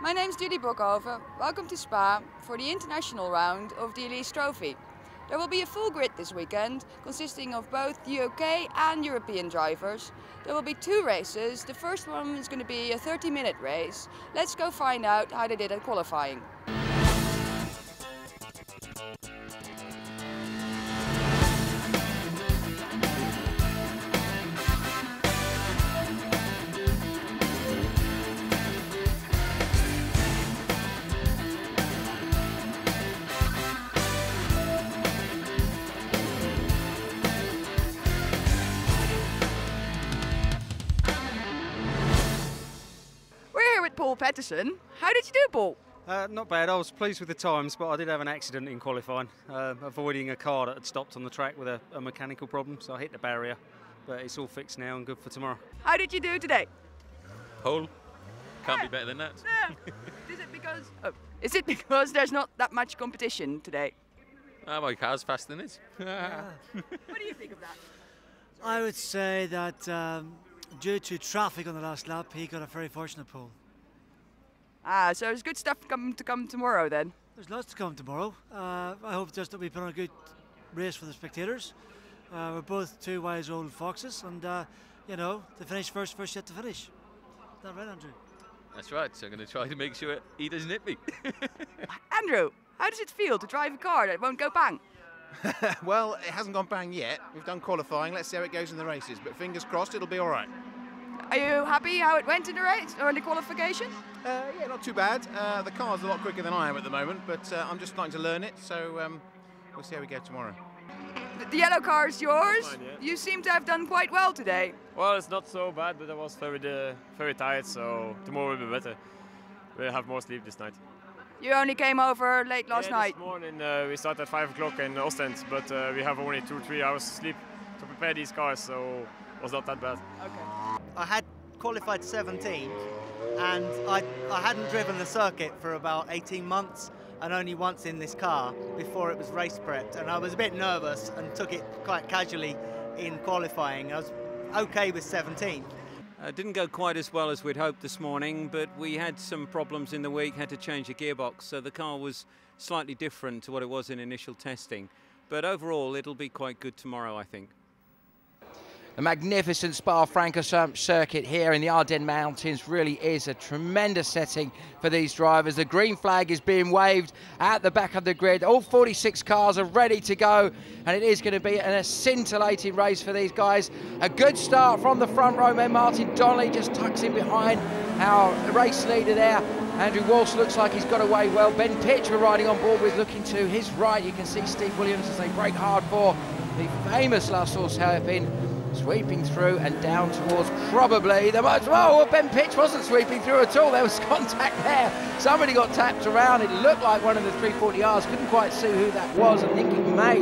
My name's Judy Broekhoven. Welcome to Spa for the international round of the Elise Trophy. There will be a full grid this weekend, consisting of both the UK and European drivers. There will be 2 races. The first one is going to be a 30-minute race. Let's go find out how they did at qualifying. Paul Petterson. How did you do, Paul? Not bad. I was pleased with the times, but I did have an accident in qualifying, avoiding a car that had stopped on the track with a mechanical problem, so I hit the barrier, but it's all fixed now and good for tomorrow. How did you do today? Pole. Can't be better than that. Is it because there's not that much competition today? My car's faster than it. What do you think of that? I would say that due to traffic on the last lap, he got a very fortunate pole. So there's good stuff to come tomorrow then? There's lots to come tomorrow. I hope just that we put on a good race for the spectators. We're both 2 wise old foxes, and you know, to finish first yet to finish. Is that right, Andrew? That's right, so I'm going to try to make sure he doesn't hit me. Andrew, how does it feel to drive a car that won't go bang? Well, it hasn't gone bang yet. We've done qualifying. Let's see how it goes in the races, but fingers crossed it'll be all right. Are you happy how it went in the race or in the qualification? Yeah, not too bad. The car's a lot quicker than I am at the moment, but I'm just starting to learn it, so we'll see how we go tomorrow. The yellow car is yours. Fine, yeah. You seem to have done quite well today. Well, it's not so bad, but I was very tired, so tomorrow will be better. We'll have more sleep this night. You only came over late last night. This morning we started at 5 o'clock in Ostend, but we have only 2-3 hours sleep to prepare these cars, so it was not that bad. Okay. I had qualified 17th, and I hadn't driven the circuit for about 18 months, and only once in this car before it was race prepped, and I was a bit nervous and took it quite casually in qualifying. I was okay with 17th. Didn't go quite as well as we'd hoped this morning, but we had some problems in the week, had to change the gearbox, so the car was slightly different to what it was in initial testing. But overall, it'll be quite good tomorrow, I think. The magnificent Spa-Francorchamps circuit here in the Ardennes Mountains really is a tremendous setting for these drivers. The green flag is being waved at the back of the grid. All 46 cars are ready to go, and it is going to be a scintillating race for these guys. A good start from the front row man. Martin Donnelly just tucks in behind our race leader there. Andrew Walsh looks like he's got away well. Ben Pitch we're riding on board with, looking to his right. You can see Steve Williams as they brake hard for the famous La Source hairpin. Sweeping through and down towards probably the most. Oh, Ben Pitch wasn't sweeping through at all. There was contact there. Somebody got tapped around. It looked like one of the 340Rs. Couldn't quite see who that was. I think it may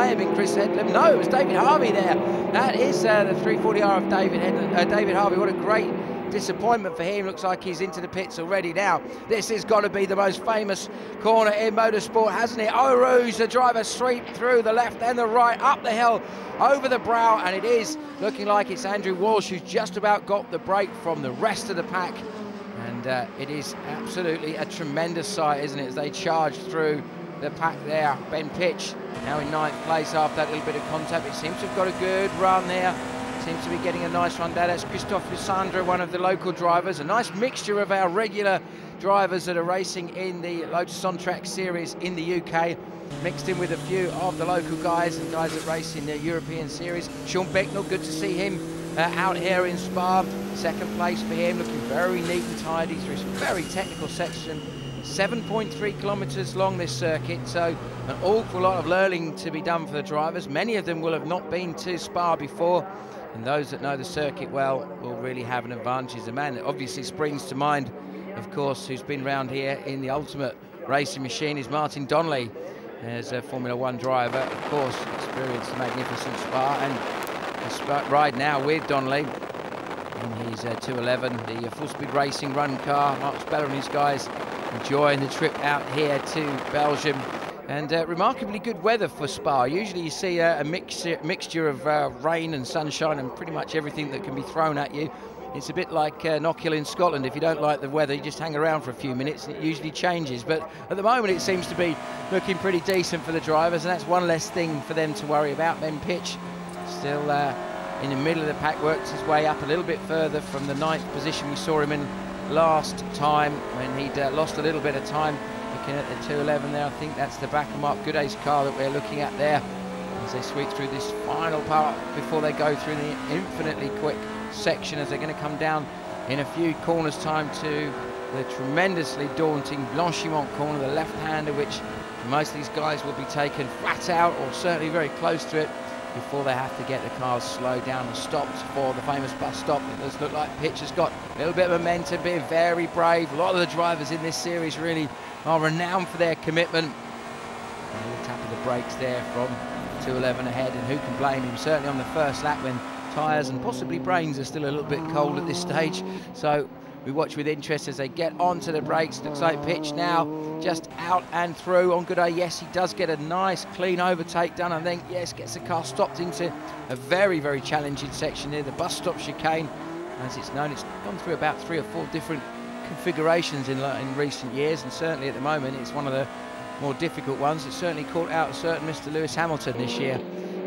have been Chris Headlam. No, it was David Harvey there. That is the 340R of David Harvey. What a great disappointment for him. Looks like he's into the pits already now. This has got to be the most famous corner in motorsport, hasn't it? Eau Rouge, the driver sweep through the left and the right, up the hill, over the brow, and it is looking like it's Andrew Walsh who's just about got the break from the rest of the pack. And it is absolutely a tremendous sight, isn't it, as they charge through the pack there. Ben Pitch now in 9th place after that little bit of contact. It seems to have got a good run there. Seems to be getting a nice run there. That's Christophe Lissandra, one of the local drivers. A nice mixture of our regular drivers that are racing in the Lotus On Track series in the UK, mixed in with a few of the local guys and guys that race in the European series. Sean Becknell, good to see him out here in Spa. 2nd place for him, looking very neat and tidy through some very technical section. 7.3 kilometres long this circuit, so an awful lot of learning to be done for the drivers. Many of them will have not been to Spa before, and those that know the circuit well will really have an advantage. The man that obviously springs to mind, of course, who's been around here in the ultimate racing machine is Martin Donnelly, as a Formula 1 driver, of course, experienced the magnificent Spa, and a ride now with Donnelly in his 211, the full-speed racing run car. Mark Speller and his guys enjoying the trip out here to Belgium. And remarkably good weather for Spa. Usually you see a mixture of rain and sunshine and pretty much everything that can be thrown at you. it's a bit like Knockhill in Scotland. If you don't like the weather, you just hang around for a few minutes and it usually changes. But at the moment it seems to be looking pretty decent for the drivers, and that's one less thing for them to worry about. Ben Pitch still in the middle of the pack, works his way up a little bit further from the 9th position we saw him in last time when he'd lost a little bit of time. Looking at the 211 there, I think that's the back of Mark Gooday's car that we're looking at there as they sweep through this final part before they go through the infinitely quick section, as they're going to come down in a few corners time to the tremendously daunting Blanchimont corner, the left-hander, which most of these guys will be taken flat out or certainly very close to it before they have to get the cars slowed down and stopped for the famous bus stop. It does look like Pitch has got a little bit of momentum, being very brave. A lot of the drivers in this series really are renowned for their commitment. A little tap of the brakes there from 211 ahead, and who can blame him? Certainly on the first lap when tyres and possibly brains are still a little bit cold at this stage. So we watch with interest as they get onto the brakes. Looks like Pitch now just out and through on Gooday. Yes, he does get a nice clean overtake done, and then yes, gets the car stopped into a very, very challenging section here, the bus stop chicane as it's known. It's gone through about 3 or 4 different configurations in recent years, and certainly at the moment it's one of the more difficult ones. It certainly caught out a certain Mr. Lewis Hamilton this year,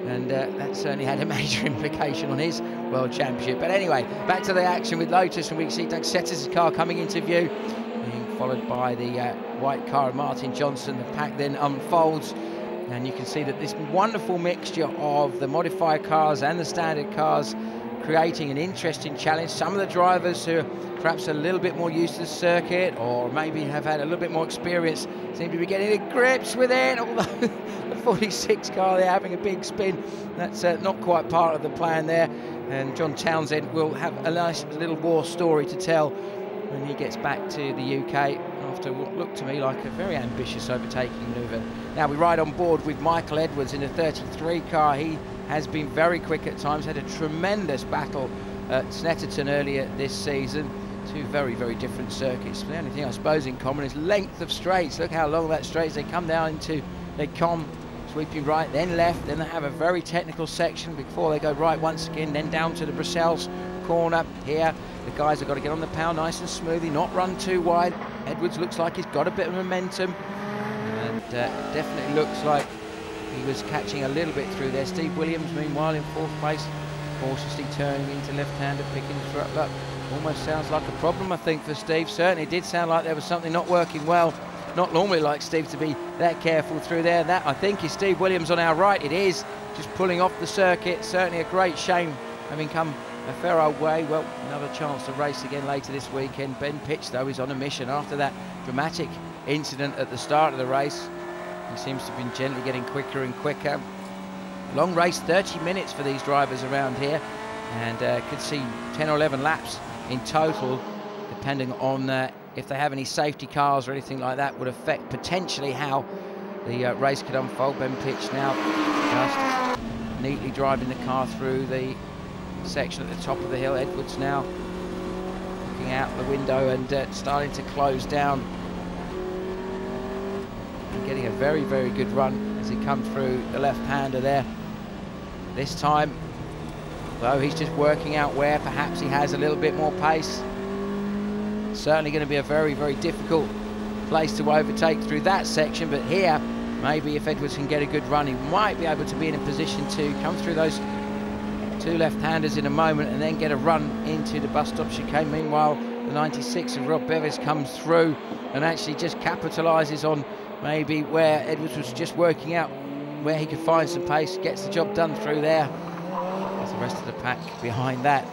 and that certainly had a major implication on his World Championship. But anyway, back to the action with Lotus, and we see Doug Setters' car coming into view, being followed by the white car of Martin Johnson. The pack then unfolds, and you can see that this wonderful mixture of the modified cars and the standard cars creating an interesting challenge. Some of the drivers who are perhaps a little bit more used to the circuit, or maybe have had a little bit more experience, seem to be getting to grips with it, although the 46 car, they're having a big spin. That's not quite part of the plan there, and John Townsend will have a nice little war story to tell when he gets back to the UK after what looked to me like a very ambitious overtaking manoeuvre. Now we ride on board with Michael Edwards in a 33 car. He has been very quick at times, had a tremendous battle at Snetterton earlier this season. 2 very, very different circuits. The only thing I suppose in common is length of straights. Look how long that straight is. They come down into, they come sweeping right, then left, then they have a very technical section before they go right once again, then down to the Bruxelles corner here. The guys have got to get on the pound nice and smoothly, not run too wide. Edwards looks like he's got a bit of momentum, and definitely looks like he was catching a little bit through there. Steve Williams, meanwhile, in 4th place, cautiously turning into left-hander, picking the truck up. Almost sounds like a problem, I think, for Steve. Certainly did sound like there was something not working well. Not normally like Steve to be that careful through there. That, I think, is Steve Williams on our right. It is, just pulling off the circuit. Certainly a great shame, having come a fair old way. Well, another chance to race again later this weekend. Ben Pitch, though, is on a mission after that dramatic incident at the start of the race. He seems to have been gently getting quicker and quicker. Long race, 30 minutes for these drivers around here, and could see 10 or 11 laps in total, depending on if they have any safety cars or anything like that, would affect potentially how the race could unfold. Ben Pitch now just neatly driving the car through the section at the top of the hill. Edwards now looking out the window and starting to close down, and getting a very, very good run as he comes through the left-hander there. This time, though, he's just working out where perhaps he has a little bit more pace. Certainly going to be a very, very difficult place to overtake through that section, but here, maybe if Edwards can get a good run, he might be able to be in a position to come through those 2 left-handers in a moment and then get a run into the bus stop chicane. Meanwhile, the 96 of Rob Bevis comes through and actually just capitalises on maybe where Edwards was just working out where he could find some pace, gets the job done through there. As the rest of the pack behind that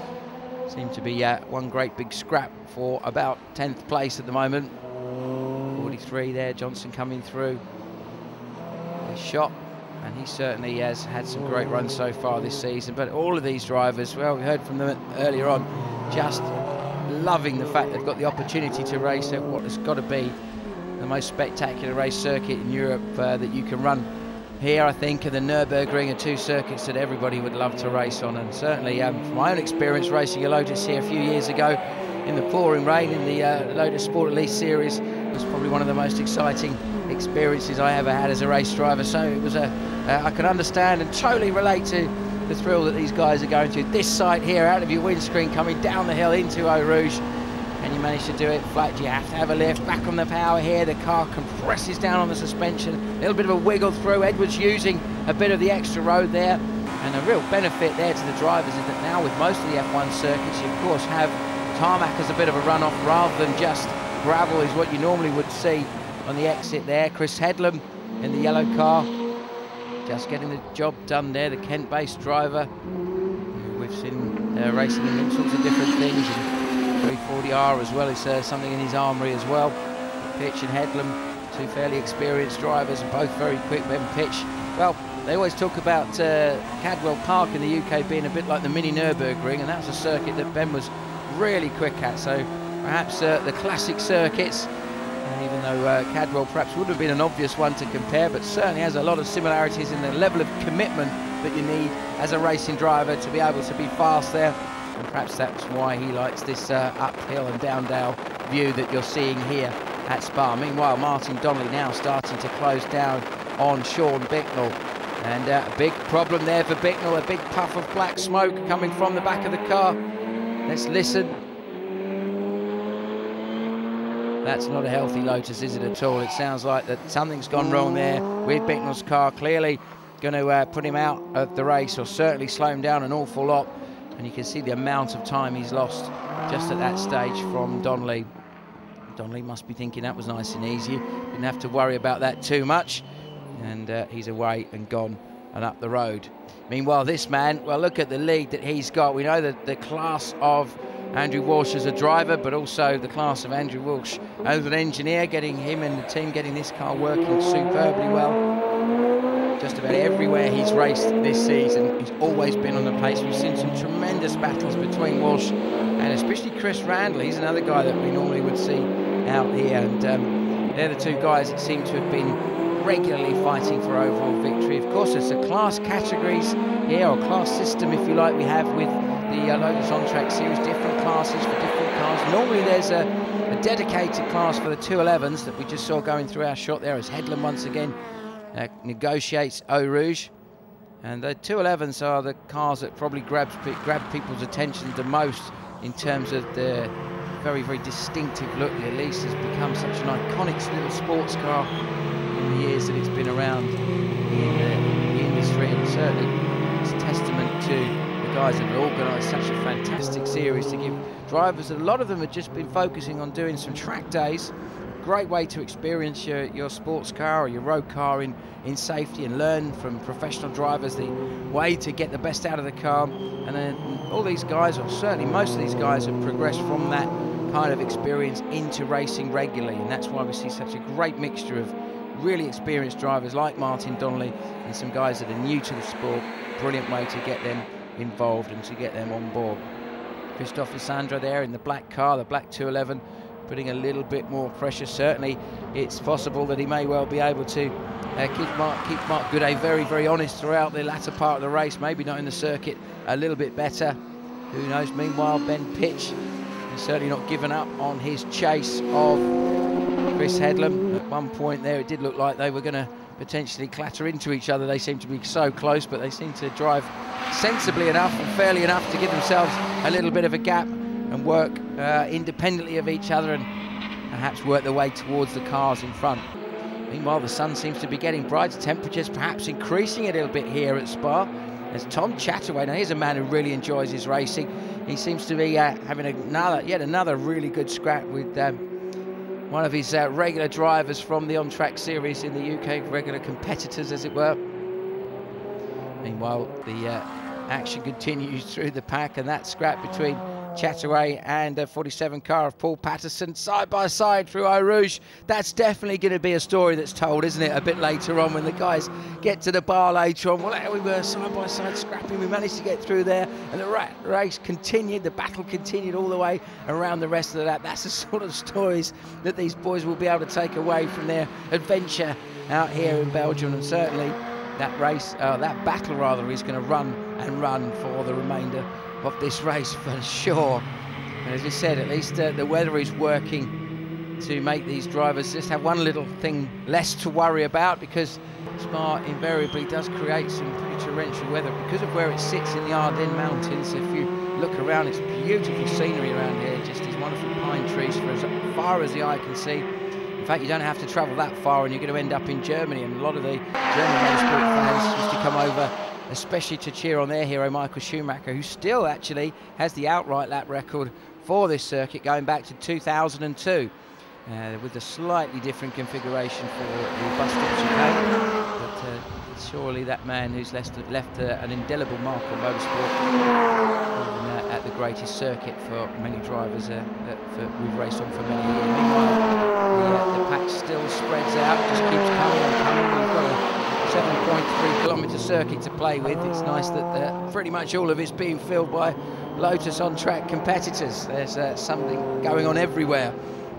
seem to be one great big scrap for about 10th place at the moment. 43 there, Johnson coming through his shot, and he certainly has had some great runs so far this season. But all of these drivers, well, we heard from them earlier on, just loving the fact they've got the opportunity to race at what has got to be the most spectacular race circuit in Europe that you can run. Here, I think, the Nürburgring are 2 circuits that everybody would love to race on, and certainly from my own experience racing a Lotus here a few years ago in the pouring rain in the Lotus Sport Elise series was probably one of the most exciting experiences I ever had as a race driver. So it was I can understand and totally relate to the thrill that these guys are going through. This sight here out of your windscreen coming down the hill into Eau Rouge. And you manage to do it flat. You have to have a lift. Back on the power here. The car compresses down on the suspension. A little bit of a wiggle through. Edwards using a bit of the extra road there. And a real benefit there to the drivers is that now with most of the F1 circuits, you of course have tarmac as a bit of a runoff rather than just gravel is what you normally would see on the exit there. Chris Headlam in the yellow car, just getting the job done there. The Kent-based driver. We've seen racing in all sorts of different things. 340R as well is something in his armoury as well. Pitch and Headlam, two fairly experienced drivers, both very quick. Ben Pitch, well, they always talk about Cadwell Park in the UK being a bit like the mini Nürburgring, and that was a circuit that Ben was really quick at. So perhaps the classic circuits, even though Cadwell perhaps would have been an obvious one to compare, but certainly has a lot of similarities in the level of commitment that you need as a racing driver to be able to be fast there. And perhaps that's why he likes this uphill and down-dale view that you're seeing here at Spa. Meanwhile, Martin Donnelly now starting to close down on Sean Bicknell. And a big problem there for Bicknell, a big puff of black smoke coming from the back of the car. Let's listen. That's not a healthy Lotus, is it at all? It sounds like that something's gone wrong there with Bicknell's car. Clearly going to put him out of the race, or certainly slow him down an awful lot. And you can see the amount of time he's lost just at that stage from Donnelly. Donnelly must be thinking that was nice and easy. Didn't have to worry about that too much. And he's away and gone and up the road. Meanwhile, this man, well, look at the lead that he's got. We know that the class of Andrew Walsh as a driver, but also the class of Andrew Walsh as an engineer, getting him and the team getting this car working superbly well. Just about everywhere he's raced this season, he's always been on the pace. We've seen some tremendous battles between Walsh and especially Chris Randall. He's another guy that we normally would see out here, and they're the two guys that seem to have been regularly fighting for overall victory. Of course, it's a class categories here, or class system, if you like, we have with the Lotus On-Track Series, different classes for different cars. Normally there's a dedicated class for the 211s that we just saw going through our shot there as Headlam once again negotiates Eau Rouge. And the 211s are the cars that probably grab people's attention the most in terms of the very, very distinctive look. The Elise has become such an iconic little sports car in the years that it's been around in the industry, and certainly it's a testament to the guys that have organised such a fantastic series to give drivers. A lot of them have just been focusing on doing some track days. Great way to experience your sports car or your road car in safety and learn from professional drivers the way to get the best out of the car. And then all these guys, or certainly most of these guys, have progressed from that kind of experience into racing regularly, and that's why we see such a great mixture of really experienced drivers like Martin Donnelly and some guys that are new to the sport. Brilliant way to get them involved and to get them on board. Christopher Sandra there in the black car, the black 211, putting a little bit more pressure. Certainly it's possible that he may well be able to keep Mark Goudet very, very honest throughout the latter part of the race, maybe not in the circuit a little bit better, who knows. Meanwhile, Ben Pitch has certainly not given up on his chase of Chris Headlam. At one point there it did look like they were going to potentially clatter into each other. They seem to be so close, but they seem to drive sensibly enough and fairly enough to give themselves a little bit of a gap and work independently of each other and perhaps work their way towards the cars in front. Meanwhile, the sun seems to be getting bright. Temperatures perhaps increasing a little bit here at Spa. As Tom Chataway, now here's a man who really enjoys his racing. He seems to be having yet another really good scrap with one of his regular drivers from the On-Track Series in the UK, regular competitors as it were. Meanwhile, the action continues through the pack, and that scrap between Chataway and a 47 car of Paul Patterson side by side through Eau Rouge. That's definitely going to be a story that's told, isn't it, a bit later on when the guys get to the bar later on. Well, there we were side by side scrapping. We managed to get through there, and the race continued, the battle continued all the way around the rest of the lap. That's the sort of stories that these boys will be able to take away from their adventure out here in Belgium, and certainly that race, that battle rather, is going to run and run for the remainder of this race for sure. And as I said, at least the weather is working to make these drivers just have one little thing less to worry about, because Spa invariably does create some pretty torrential weather because of where it sits in the Ardennes Mountains. If you look around, it's beautiful scenery around here, just these wonderful pine trees for as far as the eye can see. In fact, you don't have to travel that far and you're going to end up in Germany, and a lot of the German motorsport fans used to come over especially to cheer on their hero Michael Schumacher, who still actually has the outright lap record for this circuit going back to 2002, with a slightly different configuration for the bus stop chicane. But surely that man who's left an indelible mark on motorsport at the greatest circuit for many drivers we've raced on for many years. Meanwhile, the pack still spreads out, just keeps coming and coming. We've got a 7.3 kilometre circuit to play with. It's nice that pretty much all of it's being filled by Lotus on-track competitors. There's something going on everywhere.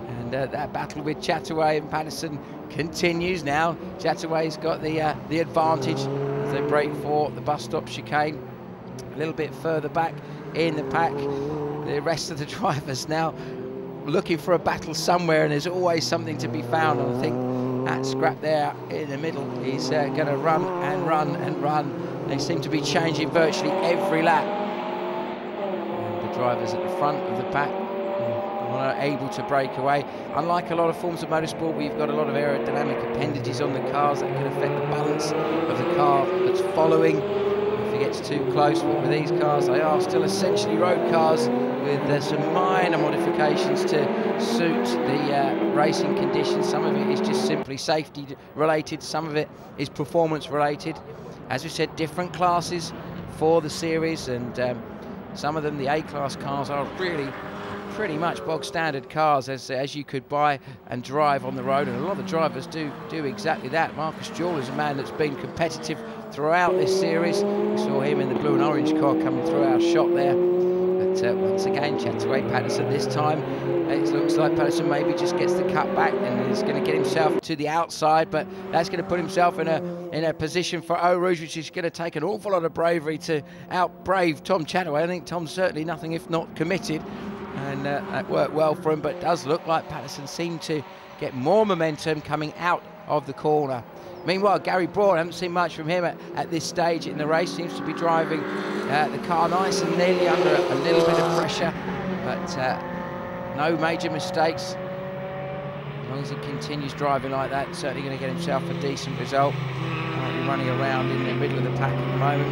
And that battle with Chataway and Patterson continues now. Chataway's got the advantage as they break for the bus stop chicane. A little bit further back in the pack, the rest of the drivers now looking for a battle somewhere, and there's always something to be found. And I think that scrap there in the middle is going to run and run and run. They seem to be changing virtually every lap. And the drivers at the front of the pack are able to break away. Unlike a lot of forms of motorsport, we've got a lot of aerodynamic appendages on the cars that can affect the balance of the car that's following. If it gets too close, but with these cars, they are still essentially road cars with some minor modifications to suit the racing conditions. Some of it is just simply safety related, some of it is performance related. As we said, different classes for the series, and some of them, the A-class cars, are really pretty much bog standard cars as you could buy and drive on the road, and a lot of the drivers do exactly that. Marcus Jewell is a man that's been competitive throughout this series. We saw him in the blue and orange car coming through our shot there. But once again, Chataway, Patterson this time. It looks like Patterson maybe just gets the cut back and is going to get himself to the outside, but that's going to put himself in a position for Eau Rouge, which is going to take an awful lot of bravery to out-brave Tom Chataway. I think Tom's certainly nothing if not committed, and that worked well for him, but it does look like Patterson seemed to get more momentum coming out of the corner. Meanwhile, Gary Broad, I haven't seen much from him at this stage in the race. Seems to be driving the car nice and nearly under a little bit of pressure, but no major mistakes. As long as he continues driving like that, certainly going to get himself a decent result. Might be running around in the middle of the pack at the moment.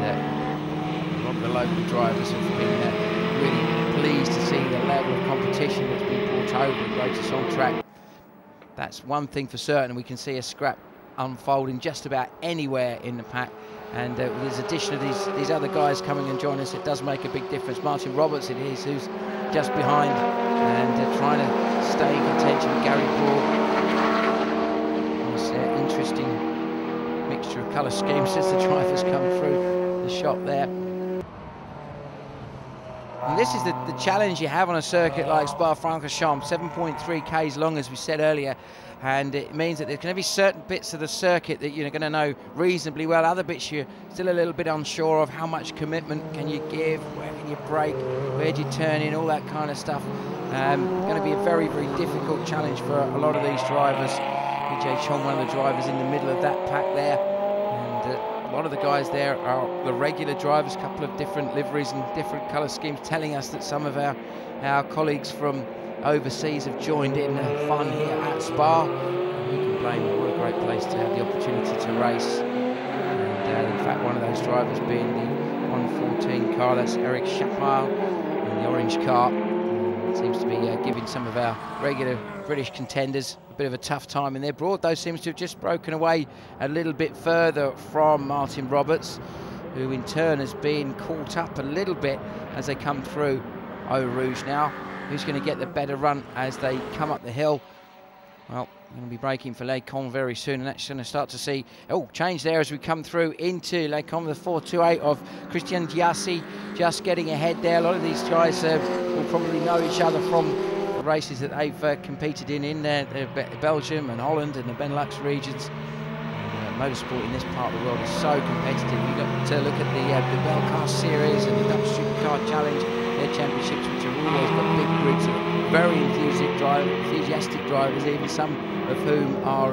And a lot of the local drivers have been really pleased to see the level of competition that's been brought over with Lotus on track. That's one thing for certain. We can see a scrap unfolding just about anywhere in the pack, and with the addition of these other guys coming and joining us, it does make a big difference. Martin Roberts it is who's just behind and trying to stay in contention with Gary Broad. It's an interesting mixture of colour schemes as the drivers come through the shop there. And this is the challenge you have on a circuit like Spa-Francorchamps, 7.3 k's long, as we said earlier, and it means that there's going to be certain bits of the circuit that you're going to know reasonably well. Other bits you're still a little bit unsure of. How much commitment can you give? Where can you brake? Where do you turn in? All that kind of stuff. Going to be a very, very difficult challenge for a lot of these drivers. PJ Chong, one of the drivers in the middle of that pack there, and a lot of the guys there are the regular drivers, a couple of different liveries and different colour schemes, telling us that some of our colleagues from overseas have joined in fun here at Spa. Who can blame them? What a great place to have the opportunity to race. And in fact, one of those drivers being the 114 car, that's Eric Chapard in the orange car. Seems to be giving some of our regular British contenders a bit of a tough time in there. Broad, though, seems to have just broken away a little bit further from Martin Roberts, who in turn has been caught up a little bit as they come through Eau Rouge now. Who's going to get the better run as they come up the hill? Well, going to be braking for Les Combes very soon, and that's going to start to see change there as we come through into Les Combes. The 428 of Christian Giassi just getting ahead there. A lot of these guys will probably know each other from the races that they've competed in Belgium and Holland and the Benelux regions. Motorsport in this part of the world is so competitive. You've got to look at the Belcar Series and the Dutch Supercar Challenge. their championships, which have always got big groups of very enthusiastic drivers, even some of whom are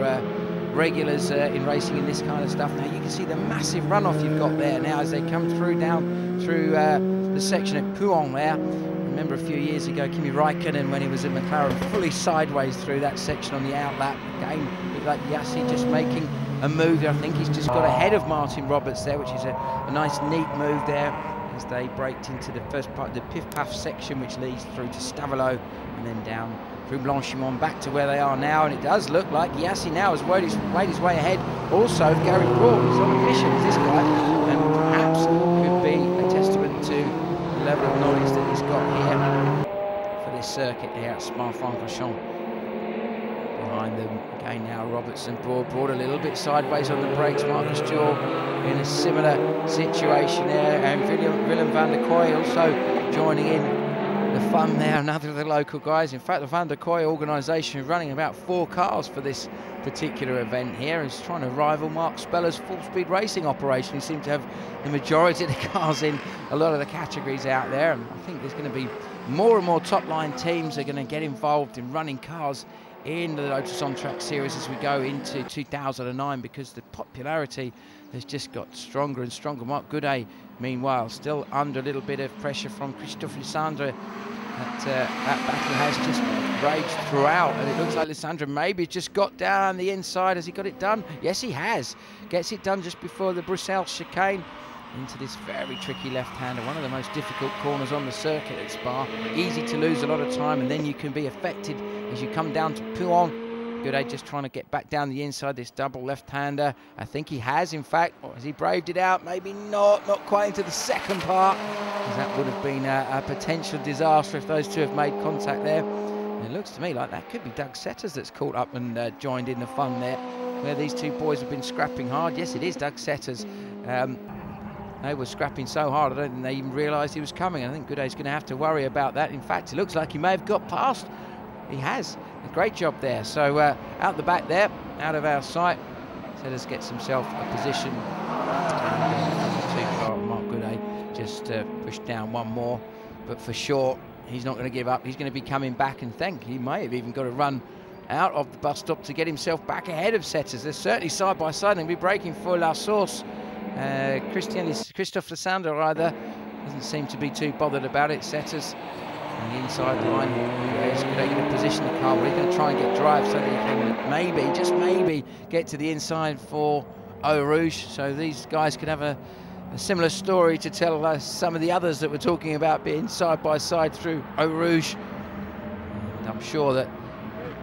regulars in racing in this kind of stuff. Now you can see the massive runoff you've got there now as they come through down through the section at Pouhon there. Remember a few years ago, Kimi Raikkonen, when he was in McLaren, fully sideways through that section on the outlap. Again, looked like Yassi just making a move. I think he's just got ahead of Martin Roberts there, which is a nice, neat move there as they braked into the first part of the Piff Paff section, which leads through to Stavelot and then down through Blanchimont back to where they are now. And it does look like Yassi now has made his way ahead. Also, Gary Broad is on a mission as this guy, and perhaps could be a testament to the level of knowledge that he's got here for this circuit here at Spa-Francorchamps. Behind them again now Robertson, Broad a little bit sideways on the brakes. Marcus Jewell in a similar situation there, and Willem van der Kooi also joining in the fun there, another of the local guys. In fact, the Van der Kooi organisation running about 4 cars for this particular event here, is trying to rival Mark Speller's full-speed racing operation. He seems to have the majority of the cars in a lot of the categories out there, and I think there's going to be more and more top-line teams are going to get involved in running cars in the Lotus On Track series as we go into 2009, because the popularity has just got stronger and stronger. Marc Goudet, meanwhile, still under a little bit of pressure from Christophe Lissandre. That battle has just raged throughout, and it looks like Lissandre maybe just got down the inside. Has he got it done? Yes, he has. Gets it done just before the Bruxelles chicane into this very tricky left-hander, one of the most difficult corners on the circuit at Spa. Easy to lose a lot of time, and then you can be affected as you come down to Pouhon. Goudet just trying to get back down the inside, this double left-hander. I think he has, in fact. Or has he braved it out? Maybe not quite into the second part, because that would have been a potential disaster if those two have made contact there. And it looks to me like that could be Doug Setters that's caught up and joined in the fun there, where these two boys have been scrapping hard. Yes, it is Doug Setters. They were scrapping so hard, I don't think they even realised he was coming. I think Goudet's going to have to worry about that. In fact, it looks like he may have got past. He has. A great job there. So out the back there, out of our sight, Setters gets himself a position. Marc Goudet just pushed down one more, but for sure he's not going to give up. He's going to be coming back, and he may have even got to run out of the bus stop to get himself back ahead of Setters. They're certainly side by side. They'll be braking for La Source. Christophe Lissandre either doesn't seem to be too bothered about it. Setters on the inside line. He's going to position the car. He's going to try and get drive so that he can maybe, just maybe, get to the inside for Eau Rouge. So these guys could have a similar story to tell some of the others that we're talking about being side by side through Eau Rouge. And I'm sure that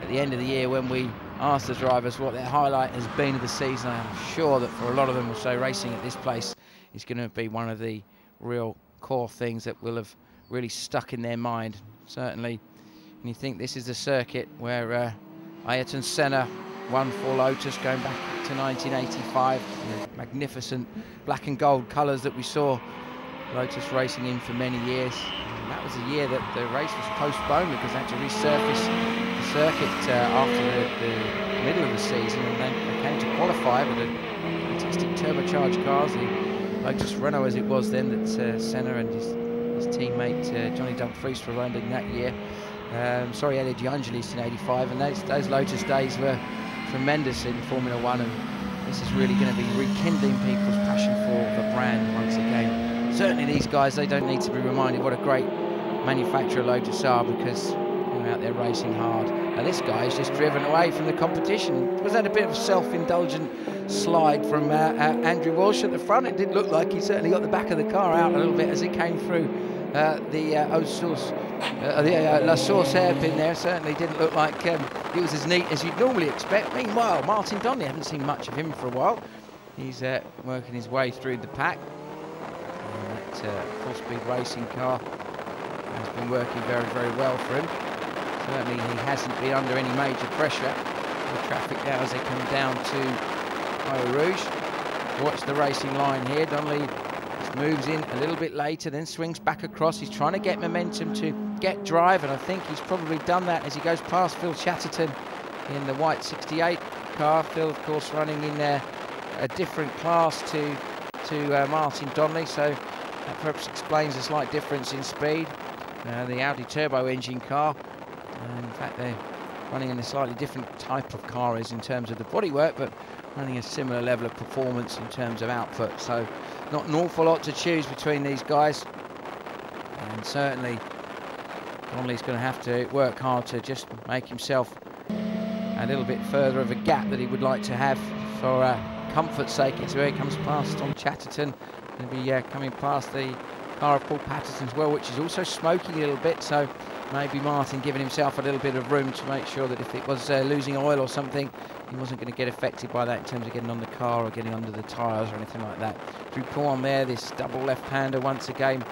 at the end of the year, when we ask the drivers what their highlight has been of the season, I'm sure that for a lot of them will say racing at this place is going to be one of the real core things that will have really stuck in their mind, certainly. And you think this is the circuit where Ayrton Senna won for Lotus going back to 1985, the magnificent black and gold colours that we saw Lotus racing in for many years. And that was the year that the race was postponed because they had to resurface the circuit after the middle of the season, and then they came to qualify with a fantastic turbocharged cars, the Lotus Renault as it was then, that Senna and his teammate Johnny Dumfries were running that year. Elio De Angelis in '85, and those Lotus days were tremendous in Formula One, and this is really going to be rekindling people's passion for the brand once again. Certainly these guys, they don't need to be reminded what a great manufacturer Lotus are, because they're out there racing hard. Now this guy is just driven away from the competition. Was that a bit of a self-indulgent slide from Andrew Walsh at the front? It did look like he certainly got the back of the car out a little bit as it came through the La Source hairpin there. Certainly didn't look like it was as neat as you'd normally expect. Meanwhile, Martin Donnelly, haven't seen much of him for a while. He's working his way through the pack. And that full-speed racing car has been working very, very well for him. Certainly he hasn't been under any major pressure. The traffic now as they come down to Eau Rouge. Watch the racing line here. Donnelly just moves in a little bit later, then swings back across. He's trying to get momentum to get drive, and I think he's probably done that as he goes past Phil Chatterton in the white 68 car. Phil, of course, running in a different class to Martin Donnelly, so that perhaps explains a slight difference in speed. the Audi turbo engine car. In fact, they're running in a slightly different type of car as in terms of the bodywork, but running a similar level of performance in terms of output. So not an awful lot to choose between these guys. And certainly Donnelly's going to have to work hard to just make himself a little bit further of a gap that he would like to have for comfort's sake. It's where he comes past Tom Chatterton. Going to be coming past the car of Paul Patterson as well, which is also smoking a little bit. So maybe Martin giving himself a little bit of room to make sure that if it was losing oil or something, he wasn't going to get affected by that in terms of getting on the car or getting under the tyres or anything like that. Dupont there, this double left-hander once again.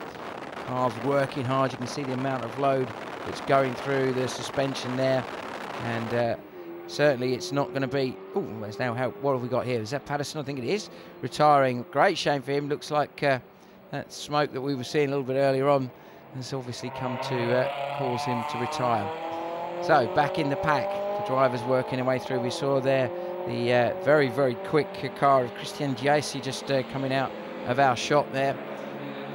Car's working hard. You can see the amount of load that's going through the suspension there. And certainly it's not going to be... Oh, there's now what have we got here? Is that Patterson? I think it is. Retiring. Great shame for him. Looks like that smoke that we were seeing a little bit earlier on has obviously come to cause him to retire. So back in the pack, the drivers working their way through. We saw there the very, very quick car of Christian Giesi just coming out of our shot there.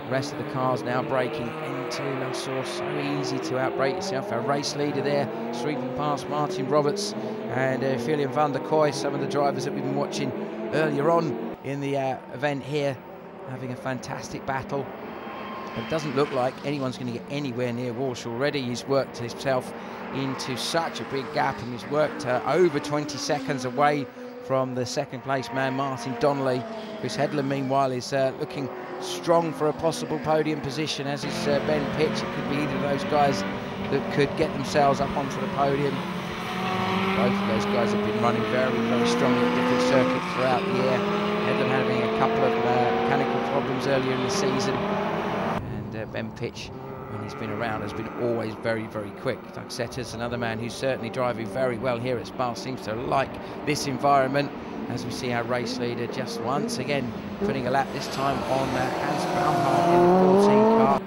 The rest of the cars now braking into La Source. So easy to outbrake yourself. Our race leader there sweeping past Martin Roberts and Julian van der Kooi, some of the drivers that we've been watching earlier on in the event here, having a fantastic battle. But it doesn't look like anyone's going to get anywhere near Walsh already. He's worked himself into such a big gap, and he's worked over 20 seconds away from the second place man, Martin Donnelly. Chris Headland, meanwhile, is looking strong for a possible podium position, as is Ben Pitch. It could be either of those guys that could get themselves up onto the podium. Both of those guys have been running very, very strongly at different circuits throughout the year. Headland having a couple of mechanical problems earlier in the season. Ben Pitch, when he's been around, has been always very, very quick. Doug Setters, another man who's certainly driving very well here at Spa, seems to like this environment, as we see our race leader just once again putting a lap, this time on Hans Baumhart in the 14 car.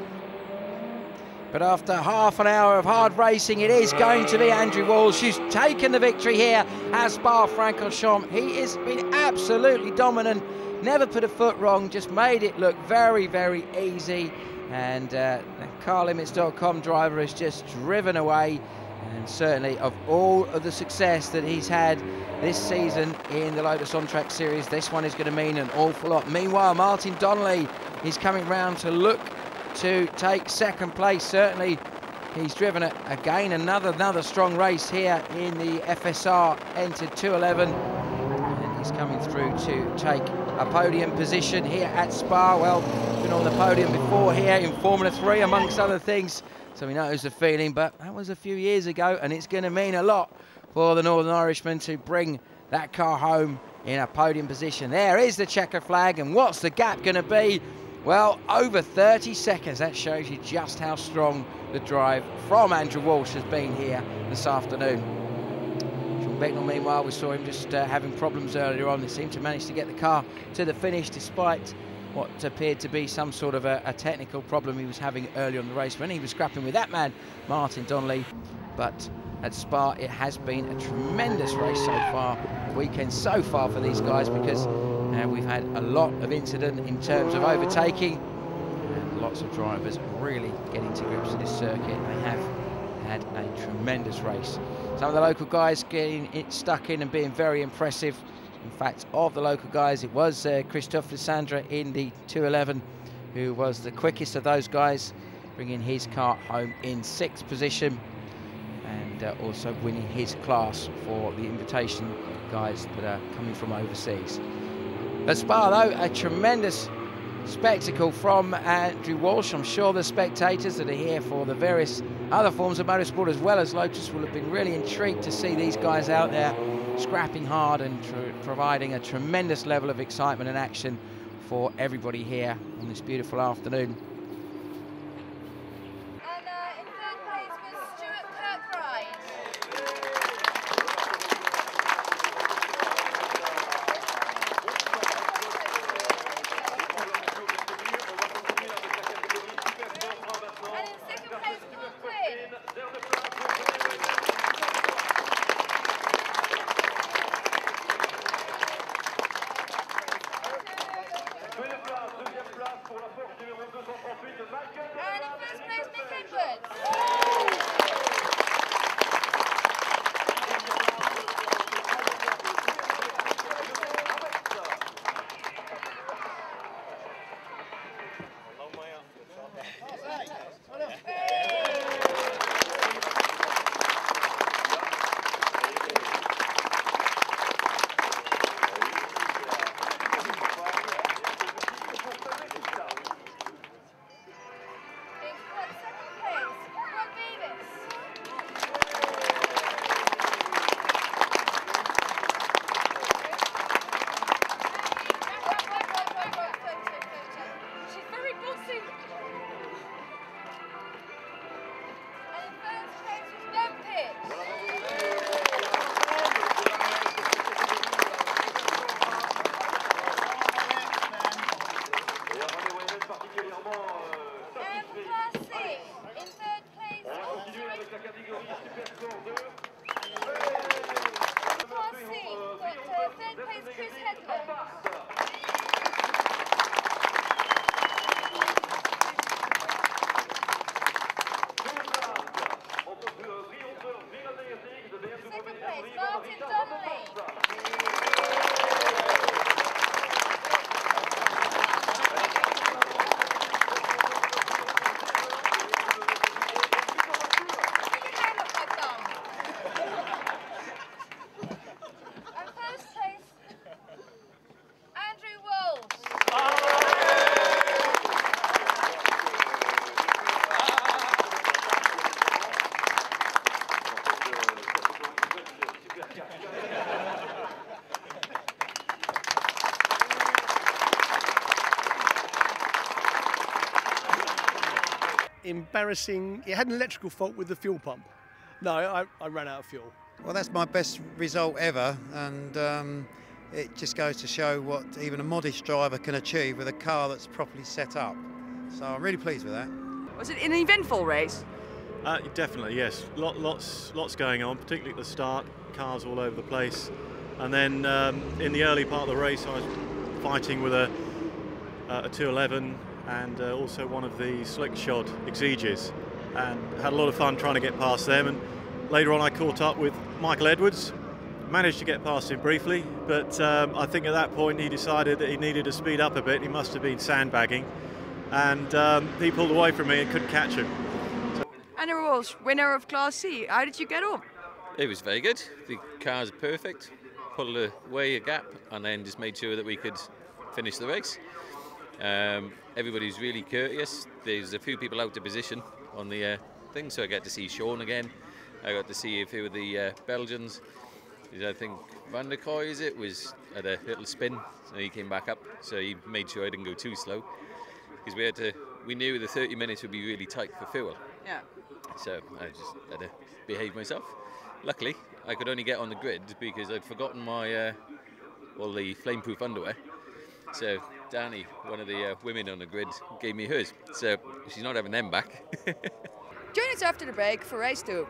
But after half an hour of hard racing, it is going to be Andrew Walsh who's taken the victory here at Spa-Francorchamps. He has been absolutely dominant, never put a foot wrong, just made it look very, very easy. And the CarLimits.com driver has just driven away, and certainly of all of the success that he's had this season in the Lotus On-Track Series, this one is going to mean an awful lot. Meanwhile, Martin Donnelly is coming round to look to take second place. Certainly he's driven again another strong race here in the FSR entered 211, and he's coming through to take a podium position here at Spa. Well, been on the podium before here in Formula 3 amongst other things, so he knows the feeling, but that was a few years ago, and it's going to mean a lot for the Northern Irishman to bring that car home in a podium position. There is the checker flag, and what's the gap going to be? Well, over 30 seconds. That shows you just how strong the drive from Andrew Walsh has been here this afternoon. Becknell, meanwhile, we saw him just having problems earlier on. They seemed to manage to get the car to the finish despite what appeared to be some sort of a technical problem he was having earlier on the race when he was scrapping with that man, Martin Donnelly. But at Spa, it has been a tremendous race so far, weekend so far for these guys, because we've had a lot of incident in terms of overtaking and lots of drivers really getting to grips with this circuit. They have had a tremendous race. Some of the local guys getting it stuck in and being very impressive. In fact, of the local guys, it was Christophe Lissandra in the 211 who was the quickest of those guys, bringing his car home in 6th position and also winning his class for the invitation guys that are coming from overseas. At Spa, though, a tremendous spectacle from Andrew Walsh. I'm sure the spectators that are here for the various other forms of motorsport as well as Lotus will have been really intrigued to see these guys out there scrapping hard and providing a tremendous level of excitement and action for everybody here on this beautiful afternoon. Embarrassing. It had an electrical fault with the fuel pump. No, I ran out of fuel. Well, that's my best result ever, and it just goes to show what even a modest driver can achieve with a car that's properly set up. So I'm really pleased with that. Was it an eventful race? Definitely, yes. Lots going on, particularly at the start. Cars all over the place, and then in the early part of the race, I was fighting with a 211 and also one of the slick shod Exiges, and had a lot of fun trying to get past them. And later on, I caught up with Michael Edwards. Managed to get past him briefly, but I think at that point he decided that he needed to speed up a bit. He must have been sandbagging, and he pulled away from me and couldn't catch him. And there was winner of Class C. How did you get on? It was very good. The car's perfect. Pulled away a gap and then just made sure that we could finish the race. Everybody was really courteous. There's a few people out of position on the thing, so I got to see Sean again. I got to see a few of the Belgians. I think Van der Kooi, was at a little spin, so he came back up, so he made sure I didn't go too slow, because we knew the 30 minutes would be really tight for fuel. Yeah. So I just had to behave myself. Luckily, I could only get on the grid because I'd forgotten my all the flameproof underwear. So Danny, one of the women on the grid, gave me hers. So she's not having them back. Join us after the break for race 2.